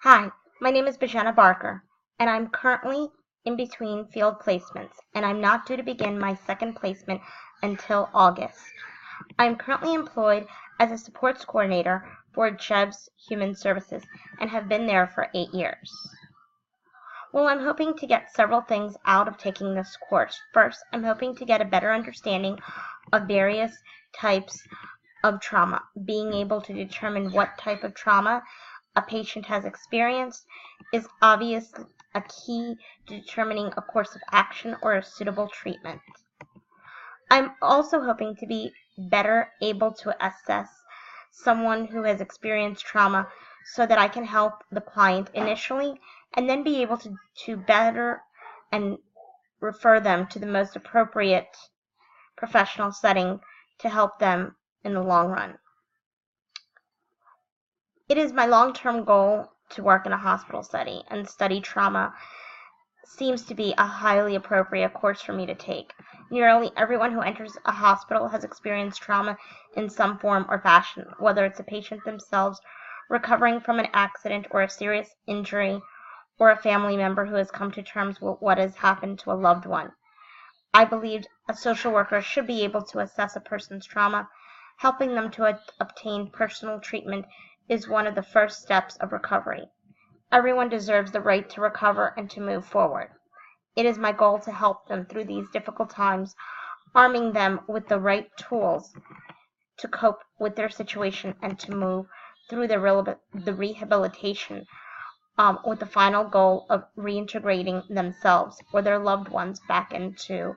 Hi, my name is Bajana Barker, and I'm currently in between field placements, and I'm not due to begin my second placement until August. I am currently employed as a supports coordinator for JEBS Human Services and have been there for 8 years. Well, I'm hoping to get several things out of taking this course. First, I'm hoping to get a better understanding of various types of trauma, being able to determine what type of trauma a patient has experienced is obviously a key to determining a course of action or a suitable treatment. I'm also hoping to be better able to assess someone who has experienced trauma so that I can help the client initially and then be able to better and refer them to the most appropriate professional setting to help them in the long run. It is my long-term goal to work in a hospital setting, and study trauma seems to be a highly appropriate course for me to take. Nearly everyone who enters a hospital has experienced trauma in some form or fashion, whether it's a patient themselves recovering from an accident or a serious injury, or a family member who has come to terms with what has happened to a loved one. I believed a social worker should be able to assess a person's trauma. Helping them to obtain personal treatment is one of the first steps of recovery. Everyone deserves the right to recover and to move forward. It is my goal to help them through these difficult times, arming them with the right tools to cope with their situation and to move through the rehabilitation with the final goal of reintegrating themselves or their loved ones back into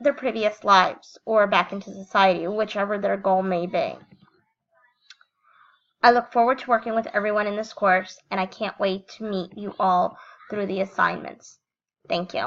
their previous lives or back into society, whichever their goal may be. I look forward to working with everyone in this course, and I can't wait to meet you all through the assignments. Thank you.